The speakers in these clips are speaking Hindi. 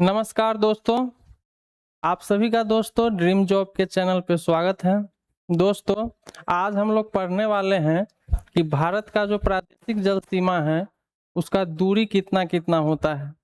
नमस्कार दोस्तों, आप सभी का दोस्तों ड्रीम जॉब के चैनल पे स्वागत है। दोस्तों, आज हम लोग पढ़ने वाले हैं कि भारत का जो प्रादेशिक जल सीमा है उसका दूरी कितना कितना होता है।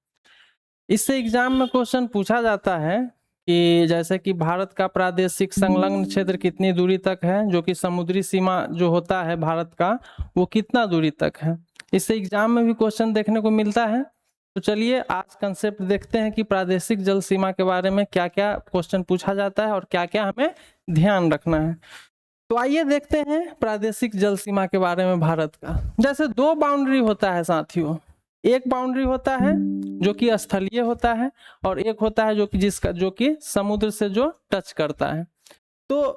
इससे एग्जाम में क्वेश्चन पूछा जाता है कि जैसे कि भारत का प्रादेशिक संलग्न क्षेत्र कितनी दूरी तक है, जो कि समुद्री सीमा जो होता है भारत का वो कितना दूरी तक है। इससे एग्जाम में भी क्वेश्चन देखने को मिलता है। तो चलिए आज कंसेप्ट देखते हैं कि प्रादेशिक जल सीमा के बारे में क्या क्या क्वेश्चन पूछा जाता है और क्या क्या हमें ध्यान रखना है। तो आइए देखते हैं प्रादेशिक जल सीमा के बारे में भारत का। जैसे दो बाउंड्री होता है साथियों, एक बाउंड्री होता है जो कि स्थलीय होता है और एक होता है जो कि समुद्र से जो टच करता है। तो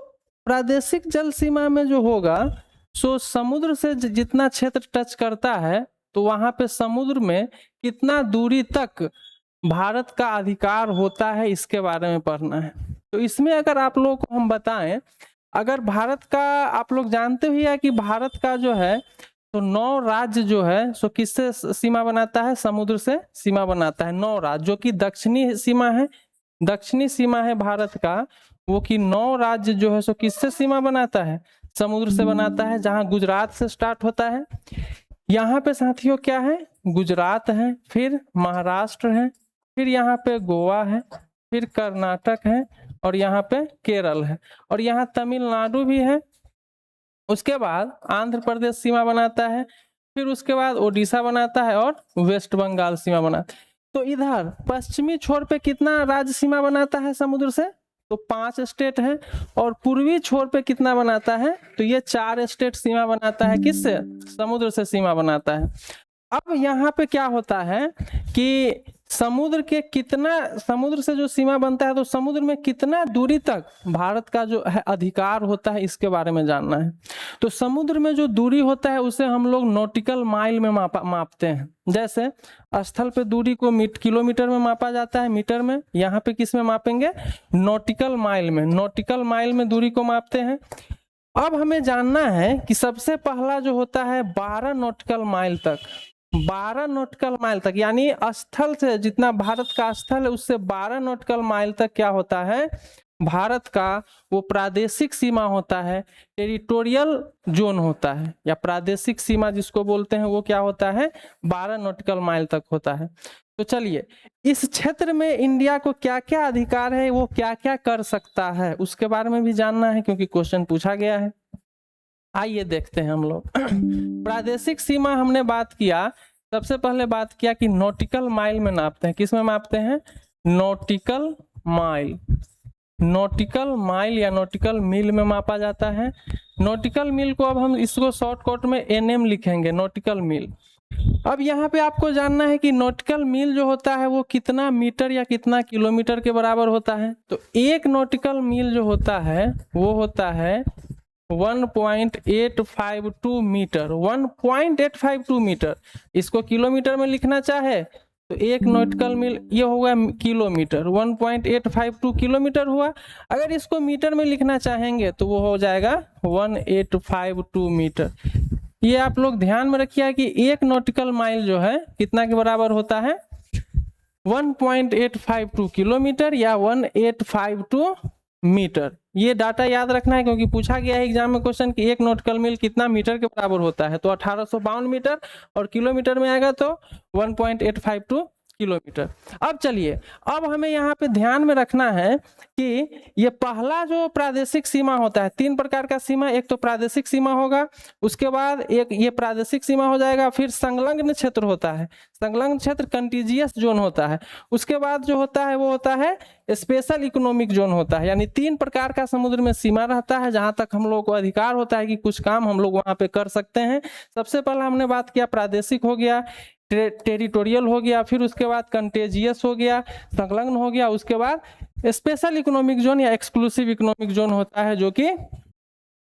प्रादेशिक जल सीमा में जो होगा सो समुद्र से जितना क्षेत्र टच करता है तो वहां पे समुद्र में कितना दूरी तक भारत का अधिकार होता है, इसके बारे में पढ़ना है। तो इसमें अगर आप लोगों को हम बताएं, अगर भारत का आप लोग जानते ही है कि भारत का जो है तो 9 राज्य जो है सो किससे सीमा बनाता है, समुद्र से सीमा बनाता है। 9 राज्य जो कि दक्षिणी सीमा है भारत का, वो कि 9 राज्य जो है सो किससे सीमा बनाता है, समुद्र से बनाता है। जहां गुजरात से स्टार्ट होता है, यहाँ पे साथियों क्या है, गुजरात है, फिर महाराष्ट्र है, फिर यहाँ पे गोवा है, फिर कर्नाटक है और यहाँ पे केरल है और यहाँ तमिलनाडु भी है। उसके बाद आंध्र प्रदेश सीमा बनाता है, फिर उसके बाद ओडिशा बनाता है और वेस्ट बंगाल सीमा बनाता है। तो इधर पश्चिमी छोर पे कितना राज्य सीमा बनाता है समुद्र से, तो 5 स्टेट है। और पूर्वी छोर पे कितना बनाता है, तो ये 4 स्टेट सीमा बनाता है। किससे, समुद्र से सीमा बनाता है। अब यहाँ पे क्या होता है कि समुद्र से जो सीमा बनता है तो समुद्र में कितना दूरी तक भारत का जो है अधिकार होता है, इसके बारे में जानना है। तो समुद्र में जो दूरी होता है उसे हम लोग नॉटिकल माइल में मापते हैं। जैसे स्थल पे दूरी को किलोमीटर में मापा जाता है, मीटर में। यहाँ पे किस में मापेंगे, नॉटिकल माइल में। नॉटिकल माइल में दूरी को मापते हैं। अब हमें जानना है कि सबसे पहला जो होता है 12 नॉटिकल माइल तक, 12 नॉटिकल माइल तक, यानी स्थल से जितना भारत का स्थल है उससे 12 नॉटिकल माइल तक क्या होता है, भारत का वो प्रादेशिक सीमा होता है, टेरिटोरियल जोन होता है, या प्रादेशिक सीमा जिसको बोलते हैं वो क्या होता है, 12 नॉटिकल माइल तक होता है। तो चलिए इस क्षेत्र में इंडिया को क्या क्या अधिकार है, वो क्या क्या कर सकता है, उसके बारे में भी जानना है क्योंकि क्वेश्चन पूछा गया है। आइए देखते हैं हम लोग। प्रादेशिक सीमा हमने बात किया, सबसे पहले बात किया कि नॉटिकल माइल में नापते हैं। किस में मापते हैं, नॉटिकल माइल। नॉटिकल माइल या नॉटिकल मील में मापा जाता है। नॉटिकल मील को अब हम इसको शॉर्टकट में एनएम लिखेंगे, नॉटिकल मील। अब यहाँ पे आपको जानना है कि नॉटिकल मील जो होता है वो कितना मीटर या कितना किलोमीटर के बराबर होता है। तो एक नॉटिकल मील जो होता है वो होता है 1.852 मीटर। 1.852 मीटर, इसको किलोमीटर में लिखना चाहे तो एक नॉटिकल मील ये होगा किलोमीटर, 1.852 किलोमीटर हुआ। अगर इसको मीटर में लिखना चाहेंगे तो वो हो जाएगा 1852 मीटर। ये आप लोग ध्यान में रखिए कि एक नॉटिकल माइल जो है कितना के बराबर होता है, 1.852 किलोमीटर या 1852 मीटर। ये डाटा याद रखना है क्योंकि पूछा गया है एग्जाम में क्वेश्चन कि एक नॉटिकल मील कितना मीटर के बराबर होता है। तो 1852 मीटर और किलोमीटर में आएगा तो 1.852 किलोमीटर। अब चलिए, अब हमें यहाँ पे ध्यान में रखना है कि ये पहला जो प्रादेशिक सीमा होता है, 3 प्रकार का सीमा, एक तो प्रादेशिक सीमा होगा, उसके बाद एक ये प्रादेशिक सीमा हो जाएगा, फिर संलग्न क्षेत्र होता है, संलग्न क्षेत्र कंटिजियस जोन होता है, उसके बाद जो होता है वो होता है स्पेशल इकोनॉमिक जोन होता है। यानी 3 प्रकार का समुद्र में सीमा रहता है जहां तक हम लोगों को अधिकार होता है कि कुछ काम हम लोग वहां पे कर सकते हैं। सबसे पहला हमने बात किया प्रादेशिक हो गया, टेरिटोरियल हो गया, फिर उसके बाद कंटेजियस हो गया, संलग्न हो गया, उसके बाद स्पेशल इकोनॉमिक जोन या एक्सक्लूसिव इकोनॉमिक जोन होता है जो कि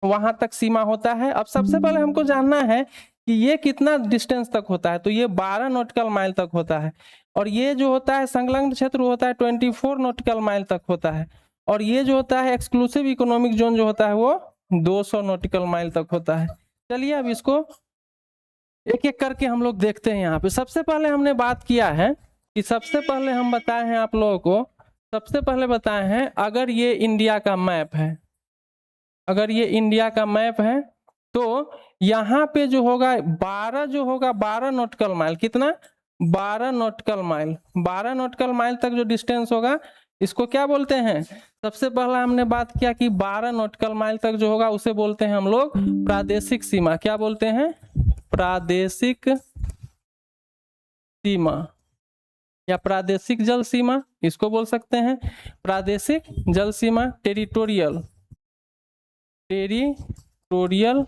वहां तक सीमा होता है। अब सबसे पहले हमको जानना है कि ये कितना डिस्टेंस तक होता है, तो ये 12 नॉटिकल माइल तक होता है। और ये जो होता है संलग्न क्षेत्र होता है 24 नॉटिकल माइल तक होता है। और ये जो होता है एक्सक्लूसिव इकोनॉमिक जोन जो होता है वो 200 नॉटिकल माइल तक होता है। चलिए अब इसको एक एक करके हम लोग देखते हैं। यहाँ पे सबसे पहले हमने बात किया है कि सबसे पहले हम बताए हैं आप लोगों को, सबसे पहले बताए हैं अगर ये इंडिया का मैप है, अगर ये इंडिया का मैप है तो यहाँ पे जो होगा 12 जो होगा 12 नॉटिकल माइल, कितना 12 नॉटिकल माइल, 12 नॉटिकल माइल तक जो डिस्टेंस होगा इसको क्या बोलते हैं। सबसे पहला हमने बात किया कि 12 नॉटिकल माइल तक जो होगा उसे बोलते हैं हम लोग प्रादेशिक सीमा। क्या बोलते हैं, प्रादेशिक सीमा या प्रादेशिक जल सीमा, इसको बोल सकते हैं प्रादेशिक जल सीमा। टेरिटोरियल, टेरिटोरियल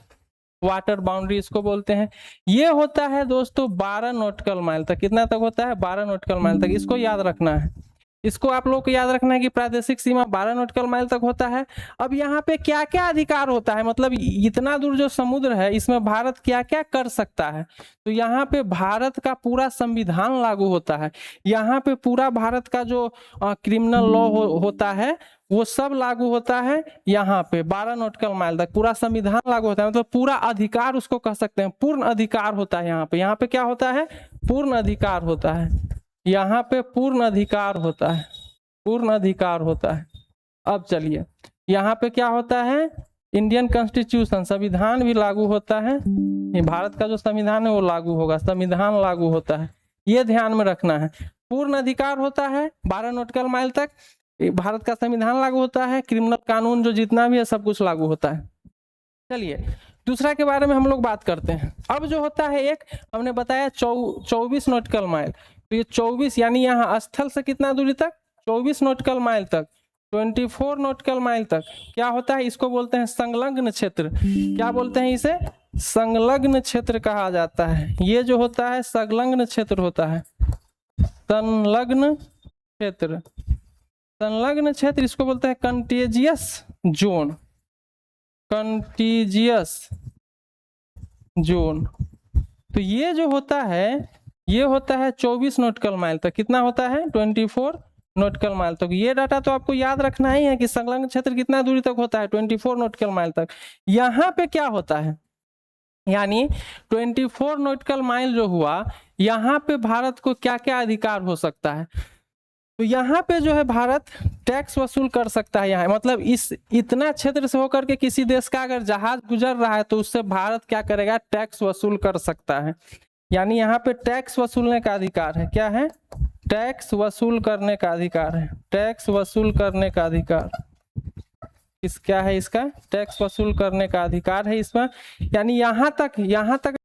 वाटर बाउंड्री इसको बोलते हैं। ये होता है दोस्तों 12 नॉटिकल माइल तक। कितना तक होता है, 12 नॉटिकल माइल तक। इसको याद रखना है, इसको आप लोग को याद रखना है कि प्रादेशिक सीमा 12 नॉटिकल माइल तक होता है। अब यहाँ पे क्या क्या अधिकार होता है, मतलब इतना दूर जो समुद्र है इसमें भारत क्या क्या कर सकता है। तो यहाँ पे भारत का पूरा संविधान लागू होता है, यहाँ पे पूरा भारत का जो क्रिमिनल लॉ होता है वो सब लागू होता है। यहाँ पे 12 नॉटिकल माइल तक पूरा संविधान लागू होता है, मतलब पूरा अधिकार उसको कह सकते हैं, पूर्ण अधिकार होता है। यहाँ पे, यहाँ पे क्या होता है, पूर्ण अधिकार होता है। यहाँ पे पूर्ण अधिकार होता है, पूर्ण अधिकार होता है। अब चलिए यहाँ पे क्या होता है, इंडियन कॉन्स्टिट्यूशन, संविधान भी लागू होता है। ये भारत का जो संविधान है वो लागू होगा, संविधान लागू होता है, ये ध्यान में रखना है। पूर्ण अधिकार होता है 12 नॉटिकल माइल तक, भारत का संविधान लागू होता है, क्रिमिनल कानून जो जितना भी है सब कुछ लागू होता है। चलिए दूसरा के बारे में हम लोग बात करते हैं। अब जो होता है एक हमने बताया 24 नॉटिकल माइल, तो ये 24 यानी यहाँ स्थल से कितना दूरी तक, 24 नॉटिकल माइल तक, 24 नॉटिकल माइल तक क्या होता है, इसको बोलते हैं संलग्न क्षेत्र। क्या बोलते हैं इसे, संलग्न क्षेत्र कहा जाता है। ये जो होता है संलग्न क्षेत्र होता है, संलग्न क्षेत्र, संलग्न क्षेत्र इसको बोलते हैं कंटेजियस जोन, कंटेजियस जोन। तो ये जो होता है ये होता है 24 नॉटिकल माइल तक। कितना होता है, 24 नॉटिकल माइल तक। ये डाटा तो आपको याद रखना ही है कि संलग्न क्षेत्र कितना दूरी तक होता है, 24 नॉटिकल माइल तक। यहाँ पे क्या होता है, यानी 24 नॉटिकल माइल जो हुआ, यहाँ पे भारत को क्या क्या अधिकार हो सकता है। तो यहाँ पे जो है भारत टैक्स वसूल कर सकता है। यहाँ मतलब इस इतना क्षेत्र से होकर के किसी देश का अगर जहाज गुजर रहा है तो उससे भारत क्या करेगा, टैक्स वसूल कर सकता है। यानी यहाँ पे टैक्स वसूलने का अधिकार है। क्या है, टैक्स वसूल करने का अधिकार है, टैक्स वसूल करने का अधिकार। इस क्या है, इसका टैक्स वसूल करने का अधिकार है इसमें। यानी यहाँ तक